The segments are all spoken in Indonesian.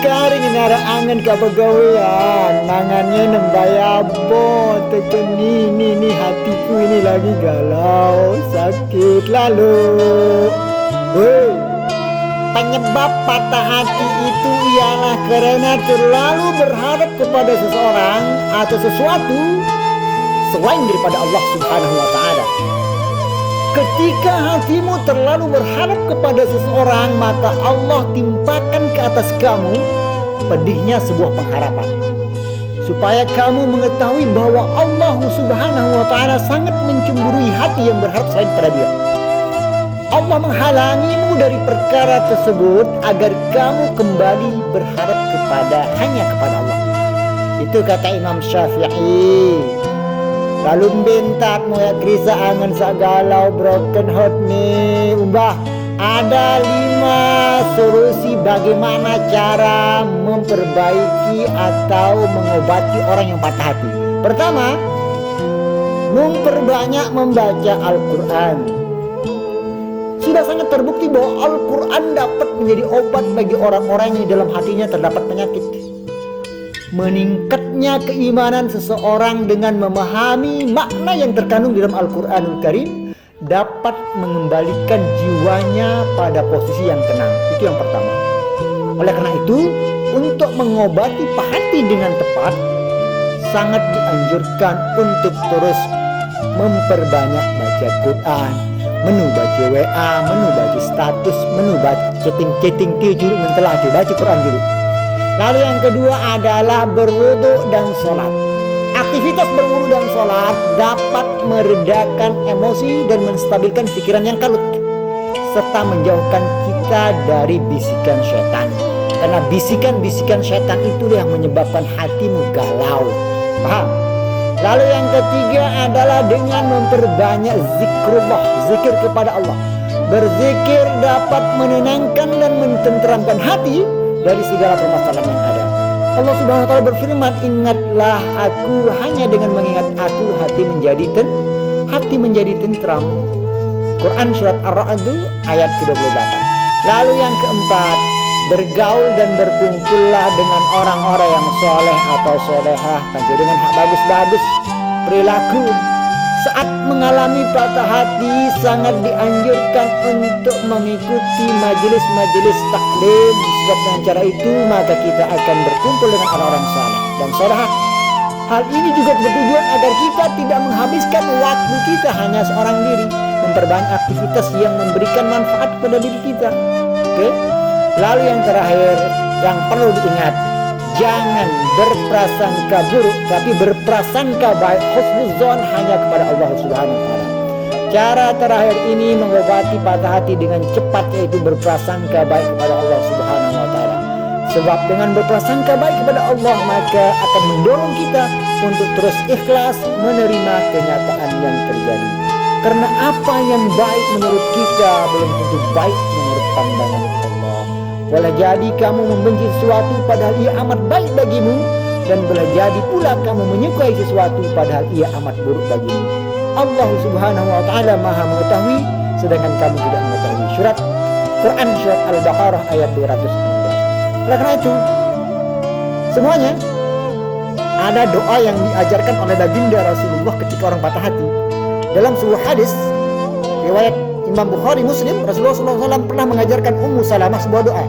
sekarang nara angan ka pegawaian, mangannya nembayabo, teken ini hatiku ini lagi galau, sakit lalu. Hei, penyebab patah hati itu ialah karena terlalu berharap kepada seseorang atau sesuatu selain daripada Allah Subhanahu wa Ta'ala. Ketika hatimu terlalu berharap kepada seseorang, maka Allah timpakan ke atas kamu pedihnya sebuah pengharapan, supaya kamu mengetahui bahwa Allah Subhanahu wa Ta'ala sangat mencemburui hati yang berharap selain pada Dia. Allah menghalangimu dari perkara tersebut agar kamu kembali berharap hanya kepada Allah. Itu kata Imam Syafi'i. Lalu bentak moya krisa angan sagalau broken heart nih umbah. Ada 5 solusi bagaimana cara memperbaiki atau mengobati orang yang patah hati. Pertama, memperbanyak membaca Al-Quran. Sudah sangat terbukti bahwa Al-Quran dapat menjadi obat bagi orang-orang yang dalam hatinya terdapat penyakit. Meningkatnya keimanan seseorang dengan memahami makna yang terkandung di dalam Al-Quranul Karim dapat mengembalikan jiwanya pada posisi yang tenang. Itu yang pertama. Oleh karena itu, untuk mengobati hati dengan tepat, sangat dianjurkan untuk terus memperbanyak baca Quran, menu baca WA, menu baca status, menu baca chatting juru mentelah baca Quran dulu. Lalu yang kedua adalah berwudu dan sholat. Aktivitas berwudu dan sholat dapat meredakan emosi dan menstabilkan pikiran yang kalut, serta menjauhkan kita dari bisikan setan. Karena bisikan-bisikan setan itulah yang menyebabkan hatimu galau. Paham? Lalu yang ketiga adalah dengan memperbanyak zikrullah, zikir kepada Allah. Berzikir dapat menenangkan dan mententeramkan hati dari segala permasalahan yang ada. Allah Subhanahu wa Ta'ala berfirman, ingatlah aku, hanya dengan mengingat aku hati menjadi tentram. Quran surat Ar-Ra'd ayat ke-28. Lalu yang keempat, bergaul dan berkumpullah dengan orang-orang yang soleh atau solehah, tentu dengan hak bagus-bagus perilaku. Saat mengalami patah hati, sangat dianjurkan untuk mengikuti majelis-majelis taklim. Sebab dengan cara itu maka kita akan berkumpul dengan orang-orang saleh dan solehah. Hal ini juga bertujuan agar kita tidak menghabiskan waktu kita hanya seorang diri, memperbanyak aktivitas yang memberikan manfaat kepada diri kita. Oke? Lalu yang terakhir yang perlu diingat, jangan berprasangka buruk, tapi berprasangka baik, husnuzon hanya kepada Allah Subhanahu wa Ta'ala. Cara terakhir ini mengobati patah hati dengan cepat, yaitu berprasangka baik kepada Allah Subhanahu wa Ta'ala. Sebab dengan berprasangka baik kepada Allah, maka akan mendorong kita untuk terus ikhlas menerima kenyataan yang terjadi. Karena apa yang baik menurut kita belum tentu baik menurut pandangan Allah. Boleh jadi kamu membenci sesuatu padahal ia amat baik bagimu, dan boleh jadi pula kamu menyukai sesuatu padahal ia amat buruk bagimu. Allah Subhanahu wa Ta'ala Maha mengetahui, sedangkan kamu tidak mengetahui. Surat Quran surat Al-Baqarah ayat 216. Oleh karena itu, semuanya ada doa yang diajarkan oleh baginda Rasulullah ketika orang patah hati. Dalam sebuah hadis riwayat Imam Bukhari Muslim, Rasulullah SAW pernah mengajarkan Ummu Salamah sebuah doa.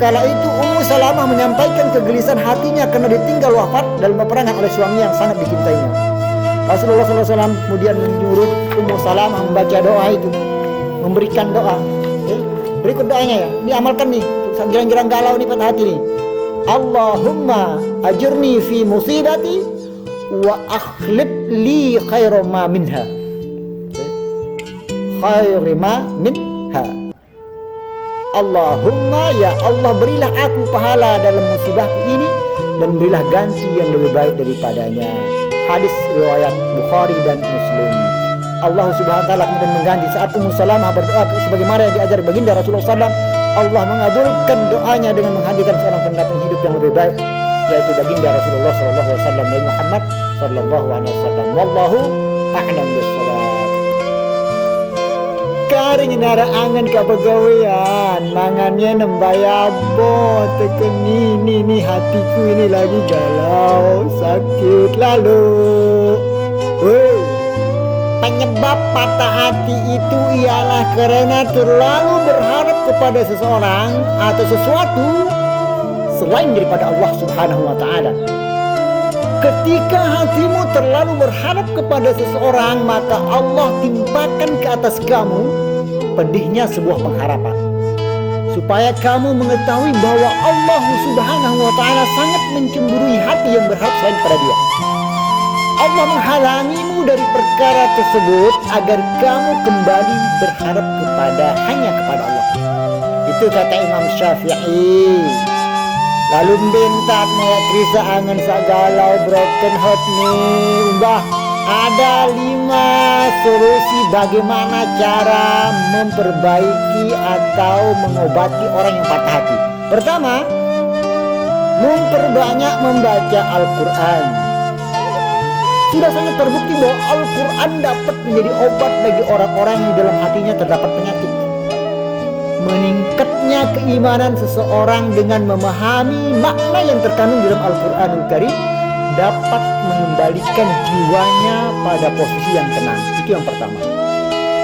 Kala itu Ummu Salamah menyampaikan kegelisahan hatinya karena ditinggal wafat dalam peperangan oleh suami yang sangat dicintainya. Rasulullah SAW kemudian menyuruh Ummu Salamah membaca doa itu, memberikan doa. Berikut doanya ya, diamalkan nih, girang-girang galau nih patah hati nih. Allahumma ajurni fi musibati wa akhlib li khairama minha. Khairama minha. Allahumma, ya Allah, berilah aku pahala dalam musibahku ini dan berilah ganti yang lebih baik daripadanya. Hadis riwayat Bukhari dan Muslim. Allah Subhanahu wa Ta'ala kemudian mengganti saat Ummu Salamah berdoa sebagaimana yang diajar baginda Rasulullah SAW. Allah mengabulkan doanya dengan menghadirkan seorang pendamping hidup yang lebih baik, yaitu baginda Rasulullah SAW Nabi Muhammad SAW. Wallahu a'lam bishawab. sekarang nara angan ke pegawaian mangannya nembayabo teken ini hatiku ini lagi galau sakit lalu. Penyebab patah hati itu ialah karena terlalu berharap kepada seseorang atau sesuatu selain daripada Allah Subhanahu wa Ta'ala. Ketika hatimu terlalu berharap kepada seseorang, maka Allah timpakan ke atas kamu pedihnya sebuah pengharapan, supaya kamu mengetahui bahwa Allah Subhanahu wa Ta'ala sangat mencemburui hati yang berharap selain pada Dia. Allah menghalangimu dari perkara tersebut agar kamu kembali berharap hanya kepada Allah. Itu kata Imam Syafi'i. Lalu bentak moya krisa angan sagalau broken heart nih Mbah. Ada 5 solusi bagaimana cara memperbaiki atau mengobati orang yang patah hati. Pertama, memperbanyak membaca Al-Quran. Sudah sangat terbukti bahwa Al-Quran dapat menjadi obat bagi orang-orang yang dalam hatinya terdapat penyakit. Meningkatnya keimanan seseorang dengan memahami makna yang terkandung dalam Al-Quranul Karim dapat mengembalikan jiwanya pada posisi yang tenang. Itu yang pertama.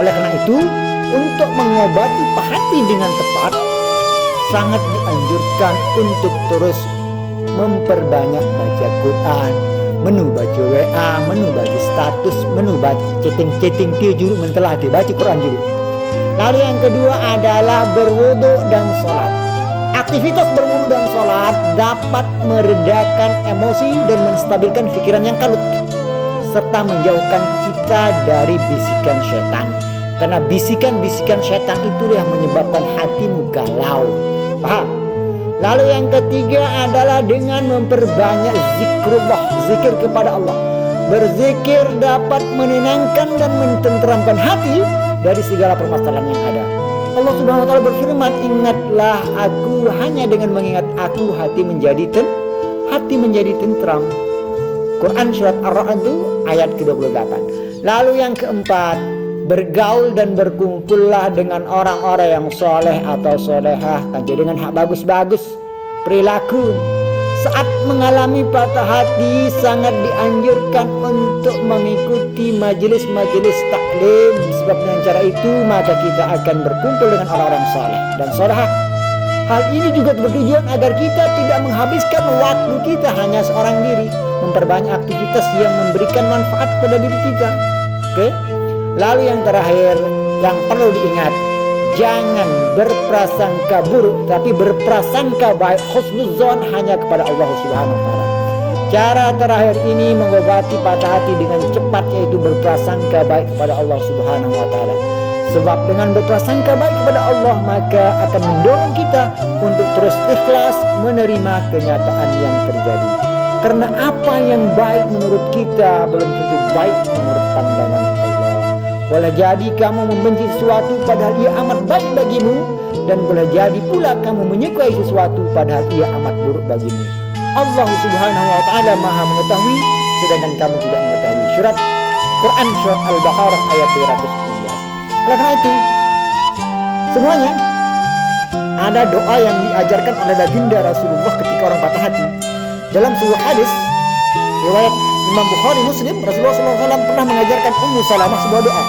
Oleh karena itu, untuk mengobati hati dengan tepat, sangat dianjurkan untuk terus memperbanyak baca Quran, menu baca WA, menu baca status, menu baca chatting dia juru mentelah dibaca Quran juru. Lalu yang kedua adalah berwudu dan sholat. Aktivitas berwudu dan sholat dapat meredakan emosi dan menstabilkan pikiran yang kalut, serta menjauhkan kita dari bisikan setan. Karena bisikan-bisikan setan itu yang menyebabkan hatimu galau. Paham? Lalu yang ketiga adalah dengan memperbanyak zikrullah, zikir kepada Allah. Berzikir dapat menenangkan dan mententeramkan hati dari segala permasalahan yang ada. Allah Subhanahu wa Ta'ala berfirman, ingatlah aku, hanya dengan mengingat aku hati menjadi tentram. Quran surat Ar-Ra'd ayat ke-28. Lalu yang keempat, bergaul dan berkumpullah dengan orang-orang yang soleh atau solehah, dengan hak bagus-bagus perilaku. Saat mengalami patah hati, sangat dianjurkan untuk mengikuti majelis-majelis taklim, sebab dengan cara itu maka kita akan berkumpul dengan orang-orang soleh dan solehah. Hal ini juga bertujuan agar kita tidak menghabiskan waktu kita hanya seorang diri, memperbanyak aktivitas yang memberikan manfaat pada diri kita. Oke? Lalu yang terakhir yang perlu diingat, jangan berprasangka buruk, tapi berprasangka baik, husnuzon hanya kepada Allah Subhanahu wa Ta'ala. Cara terakhir ini mengobati patah hati dengan cepat, yaitu berprasangka baik kepada Allah Subhanahu wa Ta'ala. Sebab dengan berprasangka baik kepada Allah, maka akan mendorong kita untuk terus ikhlas menerima kenyataan yang terjadi. Karena apa yang baik menurut kita belum tentu baik menurut pandangan Allah. Boleh jadi kamu membenci sesuatu padahal ia amat baik bagimu, dan boleh jadi pula kamu menyukai sesuatu padahal ia amat buruk bagimu. Allah Subhanahu wa Ta'ala Maha mengetahui, sedangkan kamu tidak mengetahui. Surat Quran surat Al-Baqarah ayat 219. Oleh karena itu, semuanya ada doa yang diajarkan oleh baginda Rasulullah ketika orang patah hati. Dalam sebuah hadis riwayat Imam Bukhari Muslim, Rasulullah SAW pernah mengajarkan Ummu Salamah sebuah doa.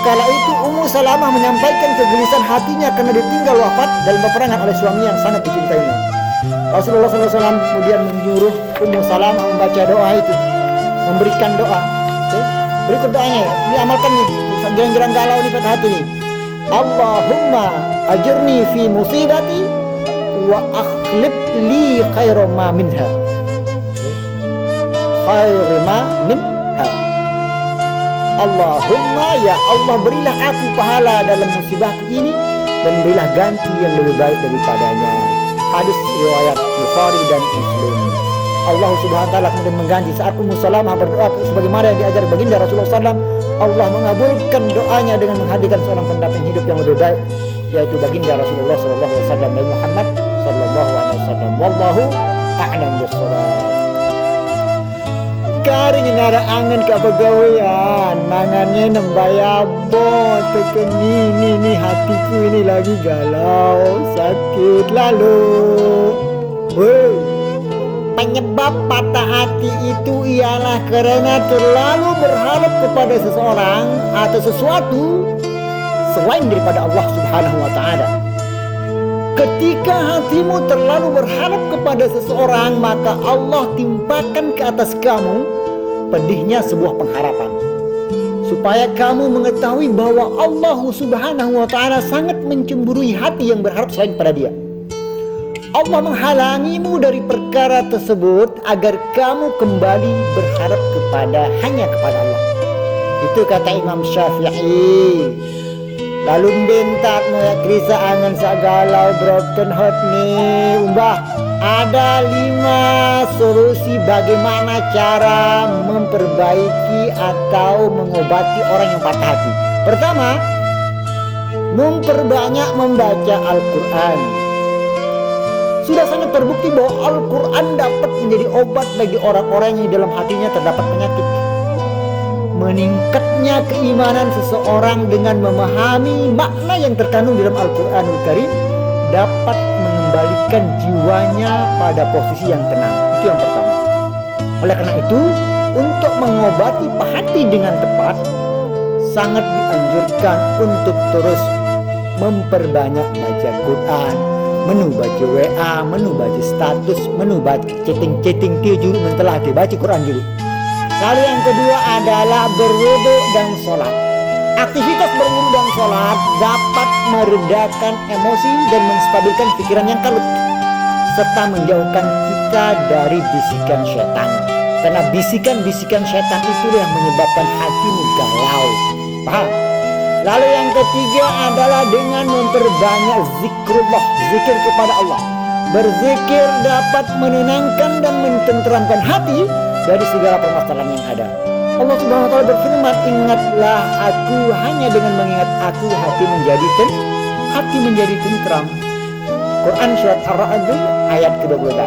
Kala itu Ummu Salamah menyampaikan kegelisahan hatinya karena ditinggal wafat dalam peperangan oleh suami yang sangat dicintainya. Rasulullah SAW kemudian menyuruh Ummu Salamah membaca doa itu, memberikan doa. Berikut doanya, diamalkan nih, gerang-gerang galau nih patah hati nih. Allahumma ajurni fi musibati wa akhlib li khairan ma minha. Allahumma, ya Allah, berilah aku pahala dalam musibahku ini dan berilah ganti yang lebih baik daripadanya. Hadis riwayat Bukhari dan Muslim. Allah Subhanahu wa Ta'ala kemudian mengganti saat Ummu Salamah berdoa sebagaimana yang diajar baginda Rasulullah SAW. Allah mengabulkan doanya dengan menghadirkan seorang pendamping hidup yang lebih baik, yaitu baginda Rasulullah SAW dan Muhammad SAW. Wallahu a'lam bishawab. sekarang ini ada angin ke pegawaian, mangannya nembaya bot teken ini hatiku ini lagi galau, sakit lalu. Woi, penyebab patah hati itu ialah karena terlalu berharap kepada seseorang atau sesuatu selain daripada Allah Subhanahu wa Ta'ala. Ketika hatimu terlalu berharap kepada seseorang, maka Allah timpakan ke atas kamu pedihnya sebuah pengharapan, supaya kamu mengetahui bahwa Allah Subhanahu wa Ta'ala sangat mencemburui hati yang berharap selain pada Dia. Allah menghalangimu dari perkara tersebut agar kamu kembali berharap hanya kepada Allah. Itu kata Imam Syafi'i. Lalu bentak krisa angan sagalau broken heart nih umbah. Ada 5 solusi bagaimana cara memperbaiki atau mengobati orang yang patah hati. Pertama, memperbanyak membaca Al-Quran. Sudah sangat terbukti bahwa Al-Quran dapat menjadi obat bagi orang-orang yang dalam hatinya terdapat penyakit. Meningkatnya keimanan seseorang dengan memahami makna yang terkandung dalam Al-Quranul Karim dapat mengembalikan jiwanya pada posisi yang tenang. Itu yang pertama. Oleh karena itu, untuk mengobati hati dengan tepat, sangat dianjurkan untuk terus memperbanyak baca Quran, menu baca WA, menu baca status, menu baca chatting dia juru mentelah dibaca Quran dulu. Lalu yang kedua adalah berwudu dan sholat. Aktivitas berwudu dan sholat dapat meredakan emosi dan menstabilkan pikiran yang kalut, serta menjauhkan kita dari bisikan setan. Karena bisikan-bisikan setan itu yang menyebabkan hatimu galau. Paham? Lalu yang ketiga adalah dengan memperbanyak zikrullah, zikir kepada Allah. Berzikir dapat menenangkan dan mententeramkan hati dari segala permasalahan yang ada. Allah Subhanahu wa Ta'ala berfirman, ingatlah aku, hanya dengan mengingat aku hati menjadi tentram. Quran surat Ar-Ra'd ayat ke-28.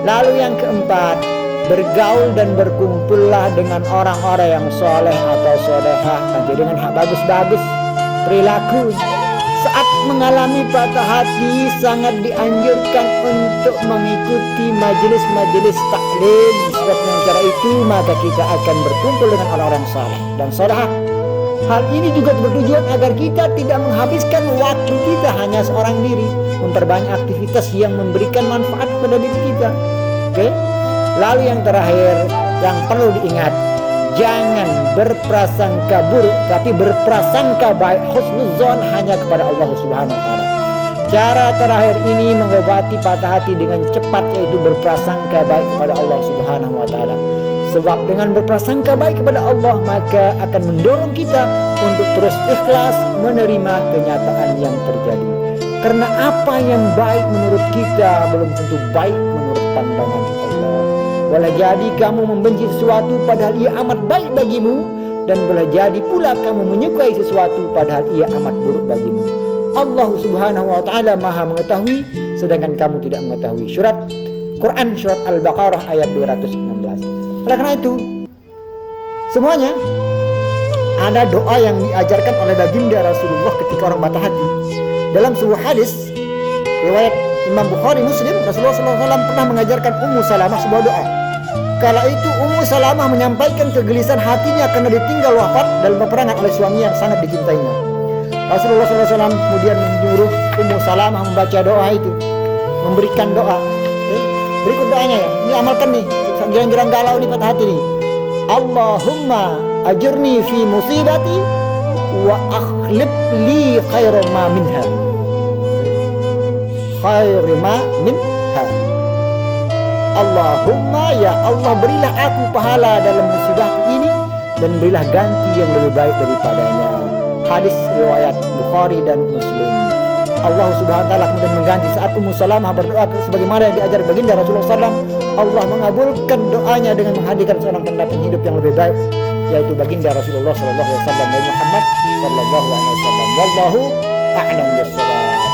Lalu yang keempat, bergaul dan berkumpullah dengan orang-orang yang soleh atau solehah, dengan hak bagus-bagus perilaku. Saat mengalami patah hati, sangat dianjurkan untuk mengikuti majelis-majelis taklim. Sebab dengan cara itu maka kita akan berkumpul dengan orang-orang saleh dan salehah. Hal ini juga bertujuan agar kita tidak menghabiskan waktu kita hanya seorang diri, memperbanyak aktivitas yang memberikan manfaat kepada diri kita. Oke? Lalu yang terakhir yang perlu diingat, jangan berprasangka buruk, tapi berprasangka baik, husnuzon hanya kepada Allah Subhanahu wa Ta'ala. Cara terakhir ini mengobati patah hati dengan cepat, yaitu berprasangka baik kepada Allah Subhanahu wa Ta'ala. Sebab dengan berprasangka baik kepada Allah, maka akan mendorong kita untuk terus ikhlas menerima kenyataan yang terjadi. Karena apa yang baik menurut kita belum tentu baik menurut pandangan Allah. Boleh jadi kamu membenci sesuatu padahal ia amat baik bagimu, dan boleh jadi pula kamu menyukai sesuatu padahal ia amat buruk bagimu. Allah Subhanahu wa Ta'ala Maha mengetahui, sedangkan kamu tidak mengetahui. Quran surat Al-Baqarah ayat 216. Oleh karena itu, semuanya ada doa yang diajarkan oleh baginda Rasulullah ketika orang patah hati. Dalam sebuah hadis riwayat Imam Bukhari Muslim, Rasulullah SAW pernah mengajarkan Ummu Salamah sebuah doa. Kala itu Ummu Salamah menyampaikan kegelisahan hatinya karena ditinggal wafat dalam peperangan oleh suami yang sangat dicintainya. Rasulullah SAW kemudian menyuruh Ummu Salamah membaca doa itu, memberikan doa. Berikut doanya ya, ini amalkan nih, girang-girang galau nih patah hati nih. Allahumma ajurni fi musibati wa akhlib li khairan ma minha. Allahumma, ya Allah, berilah aku pahala dalam musibah ini dan berilah ganti yang lebih baik daripadanya. Hadis riwayat Bukhari dan Muslim. Allah Subhanahu wa Ta'ala kemudian mengganti saat Ummu Salamah berdoa sebagaimana yang diajar baginda Rasulullah SAW. Allah mengabulkan doanya dengan menghadirkan seorang pendamping hidup yang lebih baik, yaitu baginda Rasulullah SAW dan Muhammad SAW. Wallahu a'lam bishawab.